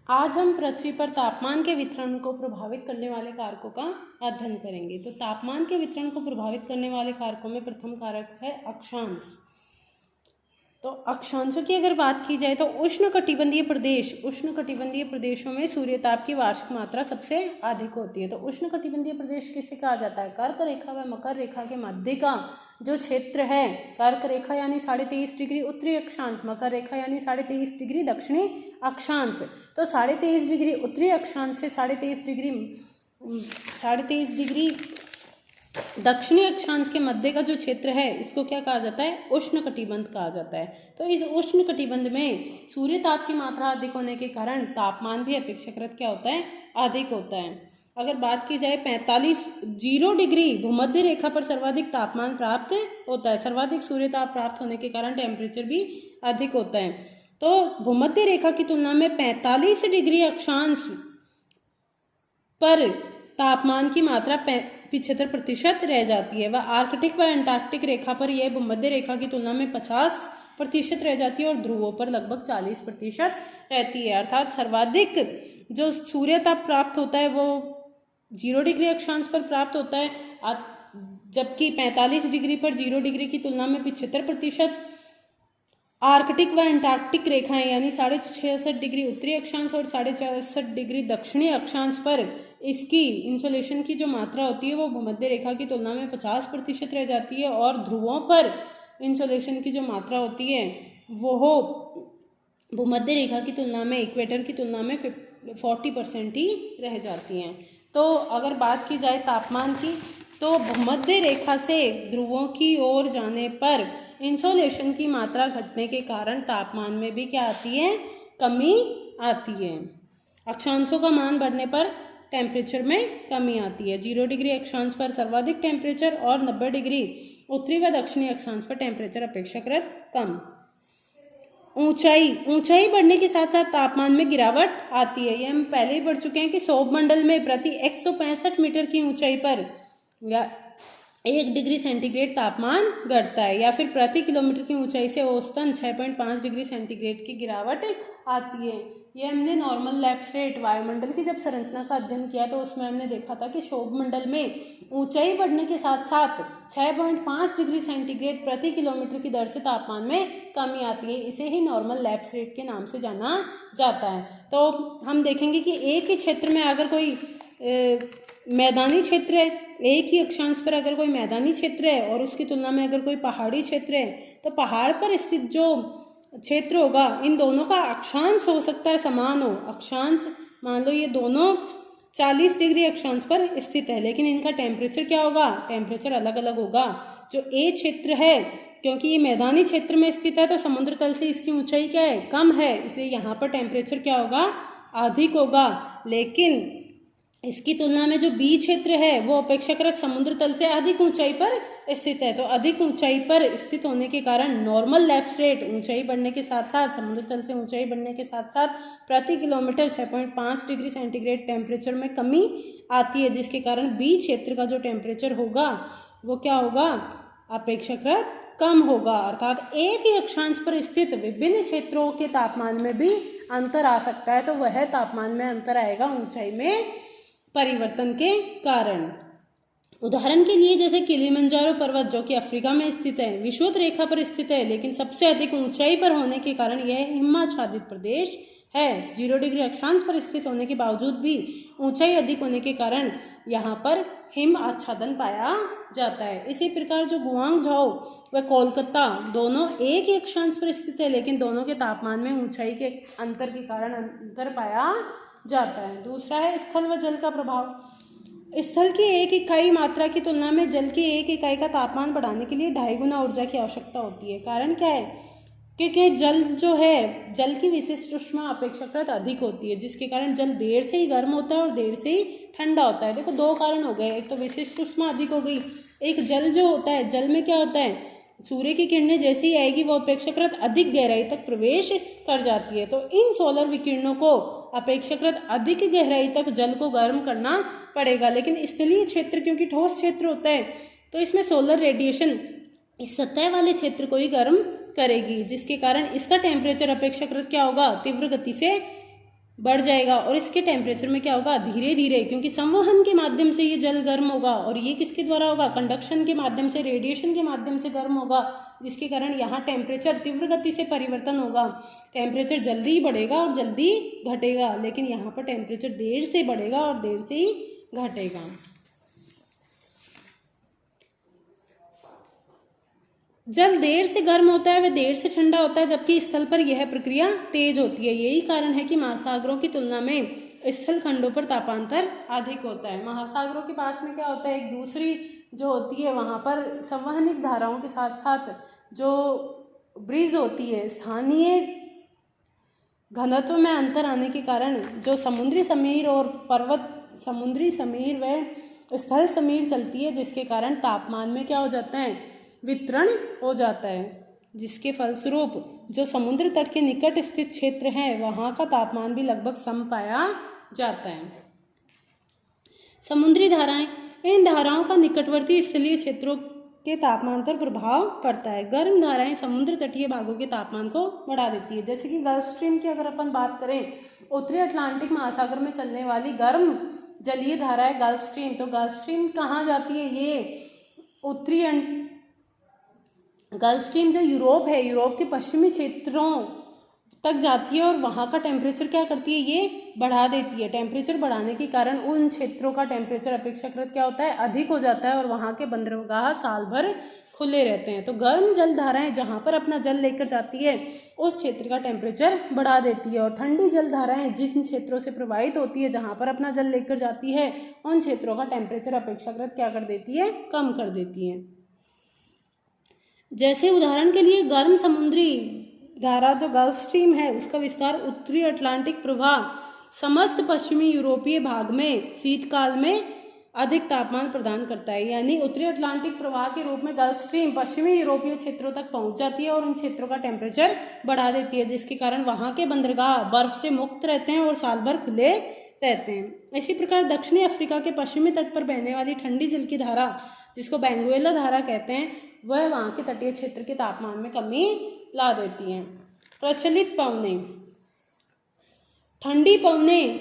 आज हम पृथ्वी पर तापमान के वितरण को प्रभावित करने वाले कारकों का अध्ययन करेंगे। तो तापमान के वितरण को प्रभावित करने वाले कारकों में प्रथम कारक है अक्षांश। तो अक्षांशों की अगर बात की जाए तो उष्णकटिबंधीय प्रदेशों में सूर्यताप की वार्षिक मात्रा सबसे अधिक होती है। तो उष्णकटिबंधीय प्रदेश किसे कहा जाता है? कर्क रेखा व मकर रेखा के मध्य का जो क्षेत्र है, कर्क रेखा यानी 23.5 डिग्री उत्तरी अक्षांश, मकर रेखा यानी 23.5 डिग्री दक्षिणी अक्षांश। तो 23.5 डिग्री उत्तरी अक्षांश से 23.5 डिग्री दक्षिणी अक्षांश के मध्य का जो क्षेत्र है, इसको क्या कहा जाता है? उष्णकटिबंध कहा जाता है। तो इस उष्णकटिबंध में सूर्य ताप की मात्रा अधिक होने के कारण तापमान भी अपेक्षाकृत क्या होता है? अधिक होता है। अगर बात की जाए 45 डिग्री भूमध्य रेखा पर सर्वाधिक तापमान प्राप्त होता है। सर्वाधिक सूर्य ताप प्राप्त होने के कारण टेम्परेचर भी अधिक होता है। तो भूमध्य रेखा की तुलना में 45 डिग्री अक्षांश पर तापमान की मात्रा 75% रह जाती है। वह आर्कटिक व अंटार्कटिक रेखा पर यह भूमध्य रेखा की तुलना में 50% रह जाती है और ध्रुवों पर लगभग 40% रहती है। अर्थात सर्वाधिक जो सूर्य ताप प्राप्त होता है वो 0 डिग्री अक्षांश पर प्राप्त होता है, जबकि 45 डिग्री पर 0 डिग्री की तुलना में 75% आर्कटिक व अंटार्कटिक रेखाएं यानी 66.5 डिग्री उत्तरी अक्षांश और 64.5 डिग्री दक्षिणी अक्षांश पर इसकी इंसोलेशन की जो मात्रा होती है वो भूमध्य रेखा की तुलना में 50% रह जाती है और ध्रुवों पर इंसोलेशन की जो मात्रा होती है वो भूमध्य रेखा की तुलना में, इक्वेटर की तुलना में 40% ही रह जाती हैं। तो अगर बात की जाए तापमान की, तो भूमध्य रेखा से ध्रुवों की ओर जाने पर इंसोलेशन की मात्रा घटने के कारण तापमान में भी क्या आती है? कमी आती है। अक्षांशों का मान बढ़ने पर टेम्परेचर में कमी आती है। 0 डिग्री अक्षांश पर सर्वाधिक टेम्परेचर और 90 डिग्री उत्तरी व दक्षिणी अक्षांश पर टेम्परेचर अपेक्षाकृत कम। ऊंचाई बढ़ने के साथ साथ तापमान में गिरावट आती है। ये हम पहले ही बढ़ चुके हैं कि सौरमंडल में प्रति 165 मीटर की ऊंचाई पर 1 डिग्री सेंटीग्रेड तापमान घटता है, या फिर प्रति किलोमीटर की ऊंचाई से औसतन 6.5 डिग्री सेंटीग्रेड की गिरावट आती है। ये हमने नॉर्मल लैप्स रेट वायुमंडल की जब संरचना का अध्ययन किया तो उसमें हमने देखा था कि सौरमंडल में ऊंचाई बढ़ने के साथ साथ 6.5 डिग्री सेंटीग्रेड प्रति किलोमीटर की दर से तापमान में कमी आती है। इसे ही नॉर्मल लैप्स रेट के नाम से जाना जाता है। तो हम देखेंगे कि एक ही क्षेत्र में अगर कोई मैदानी क्षेत्र है, एक ही अक्षांश पर अगर कोई मैदानी क्षेत्र है और उसकी तुलना में अगर कोई पहाड़ी क्षेत्र है, तो पहाड़ पर स्थित जो क्षेत्र होगा, इन दोनों का अक्षांश हो सकता है समान हो। अक्षांश मान लो ये दोनों 40 डिग्री अक्षांश पर स्थित है, लेकिन इनका टेम्परेचर क्या होगा? टेम्परेचर अलग अलग होगा। जो ए क्षेत्र है, क्योंकि ये मैदानी क्षेत्र में स्थित है तो समुद्र तल से इसकी ऊंचाई क्या है? कम है, इसलिए यहाँ पर टेम्परेचर क्या होगा? अधिक होगा। लेकिन इसकी तुलना में जो बी क्षेत्र है वो अपेक्षाकृत समुद्र तल से अधिक ऊंचाई पर स्थित है। तो अधिक ऊंचाई पर स्थित होने के कारण नॉर्मल लैप्स रेट, ऊंचाई बढ़ने के साथ साथ, समुद्र तल से ऊंचाई बढ़ने के साथ साथ प्रति किलोमीटर 6.5 डिग्री सेंटीग्रेड टेम्परेचर में कमी आती है, जिसके कारण बी क्षेत्र का जो टेम्परेचर होगा वो क्या होगा? अपेक्षाकृत कम होगा। अर्थात एक ही अक्षांश पर स्थित विभिन्न क्षेत्रों के तापमान में भी अंतर आ सकता है। तो वह तापमान में अंतर आएगा ऊंचाई में परिवर्तन के कारण। उदाहरण के लिए जैसे किलिमंजारो पर्वत जो कि अफ्रीका में स्थित है, विषुवत रेखा पर स्थित है, लेकिन सबसे अधिक ऊंचाई पर होने के कारण यह हिमाच्छादित प्रदेश है। 0 डिग्री अक्षांश पर स्थित होने के बावजूद भी ऊंचाई अधिक होने के कारण यहाँ पर हिम आच्छादन पाया जाता है। इसी प्रकार जो गुआंगझाओ व कोलकाता दोनों एक ही अक्षांश पर स्थित है, लेकिन दोनों के तापमान में ऊंचाई के अंतर के कारण अंतर पाया जाता है। दूसरा है स्थल व जल का प्रभाव। स्थल की एक इकाई मात्रा की तुलना में जल की एक इकाई का तापमान बढ़ाने के लिए 2.5 गुना ऊर्जा की आवश्यकता होती है। कारण क्या है? क्योंकि जल जो है, जल की विशिष्ट ऊष्मा अपेक्षाकृत अधिक होती है, जिसके कारण जल देर से ही गर्म होता है और देर से ही ठंडा होता है। देखो, 2 कारण हो गए, एक तो विशिष्ट ऊष्मा अधिक हो गई, एक जल जो होता है, जल में क्या होता है? सूर्य की किरणें जैसे ही आएगी वो अपेक्षाकृत अधिक गहराई तक प्रवेश कर जाती है। तो इन सोलर विकिरणों को अपेक्षाकृत अधिक गहराई तक जल को गर्म करना पड़ेगा। लेकिन स्थलीय क्षेत्र क्योंकि ठोस क्षेत्र होता है, तो इसमें सोलर रेडिएशन इस सतह वाले क्षेत्र को ही गर्म करेगी, जिसके कारण इसका टेम्परेचर अपेक्षाकृत क्या होगा? तीव्र गति से बढ़ जाएगा और इसके टेम्परेचर में क्या होगा, धीरे धीरे, क्योंकि संवहन के माध्यम से ये जल गर्म होगा और ये किसके द्वारा होगा, कंडक्शन के माध्यम से, रेडिएशन के माध्यम से गर्म होगा, जिसके कारण यहाँ टेम्परेचर तीव्र गति से परिवर्तन होगा। टेम्परेचर जल्दी बढ़ेगा और जल्दी घटेगा, लेकिन यहाँ पर टेम्परेचर देर से बढ़ेगा और देर से ही घटेगा। जल देर से गर्म होता है, वह देर से ठंडा होता है, जबकि स्थल पर यह प्रक्रिया तेज होती है। यही कारण है कि महासागरों की तुलना में स्थल खंडों पर तापांतर अधिक होता है। महासागरों के पास में क्या होता है, एक दूसरी जो होती है वहाँ पर संवहनिक धाराओं के साथ साथ जो ब्रीज होती है, स्थानीय घनत्व में अंतर आने के कारण जो समुद्री समीर और समुद्री समीर व स्थल समीर चलती है, जिसके कारण तापमान में क्या हो जाता है, वितरण हो जाता है, जिसके फलस्वरूप जो समुद्र तट के निकट स्थित क्षेत्र है वहाँ का तापमान भी लगभग सम पाया जाता है। समुद्री धाराएं, इन धाराओं का निकटवर्ती स्थलीय क्षेत्रों के तापमान पर प्रभाव पड़ता है। गर्म धाराएं समुद्र तटीय भागों के तापमान को बढ़ा देती है। जैसे कि गल्फ स्ट्रीम की अगर अपन बात करें, उत्तरी अटलांटिक महासागर में चलने वाली गर्म जलीय धारा है गल्फ स्ट्रीम। तो गल्फ स्ट्रीम कहाँ जाती है, ये उत्तरी गल्फ स्ट्रीम जो यूरोप है, यूरोप के पश्चिमी क्षेत्रों तक जाती है और वहाँ का टेम्परेचर क्या करती है, ये बढ़ा देती है। टेम्परेचर बढ़ाने के कारण उन क्षेत्रों का टेम्परेचर अपेक्षाकृत क्या होता है, अधिक हो जाता है और वहाँ के बंदरगाह साल भर खुले रहते हैं। तो गर्म जल धाराएं जहाँ पर अपना जल लेकर जाती है उस क्षेत्र का टेम्परेचर बढ़ा देती है, और ठंडी जल धाराएं जिन क्षेत्रों से प्रवाहित होती है जहाँ पर अपना जल लेकर जाती है उन क्षेत्रों का टेम्परेचर अपेक्षाकृत क्या कर देती है, कम कर देती है। जैसे उदाहरण के लिए गर्म समुद्री धारा जो गल्फ स्ट्रीम है उसका विस्तार उत्तरी अटलांटिक प्रवाह समस्त पश्चिमी यूरोपीय भाग में शीतकाल में अधिक तापमान प्रदान करता है। यानी उत्तरी अटलांटिक प्रवाह के रूप में गल्फ स्ट्रीम पश्चिमी यूरोपीय क्षेत्रों तक पहुंच जाती है और उन क्षेत्रों का टेम्परेचर बढ़ा देती है, जिसके कारण वहां के बंदरगाह बर्फ से मुक्त रहते हैं और साल भर खुले रहते हैं। इसी प्रकार दक्षिणी अफ्रीका के पश्चिमी तट पर बहने वाली ठंडी जल की धारा जिसको बेंगुएला धारा कहते हैं, वह वहाँ के तटीय क्षेत्र के तापमान में कमी ला देती हैं। प्रचलित पवनें, ठंडी पवनें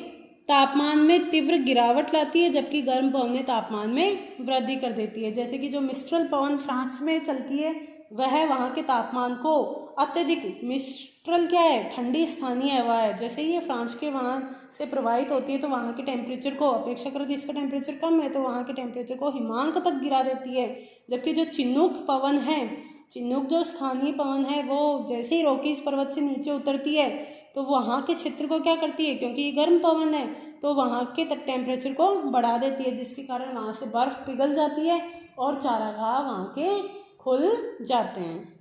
तापमान में तीव्र गिरावट लाती है, जबकि गर्म पवनें तापमान में वृद्धि कर देती है। जैसे कि जो मिस्ट्रल पवन फ्रांस में चलती है वह वहाँ के तापमान को अत्यधिक, मिस्ट्रल क्या है, ठंडी स्थानीय हवा है, जैसे ही ये फ्रांस के वहाँ से प्रवाहित होती है तो वहाँ के टेम्परेचर को अपेक्षाकृत इसका टेम्परेचर कम है तो वहाँ के टेम्परेचर को हिमांक तक गिरा देती है। जबकि जो चिनूक पवन है, चिनूक जो स्थानीय पवन है, वो जैसे ही रॉकीज पर्वत से नीचे उतरती है तो वहाँ के क्षेत्र को क्या करती है, क्योंकि ये गर्म पवन है तो वहाँ के टेम्परेचर को बढ़ा देती है, जिसके कारण वहाँ से बर्फ पिघल जाती है और चारागाह वहाँ के खुल जाते हैं।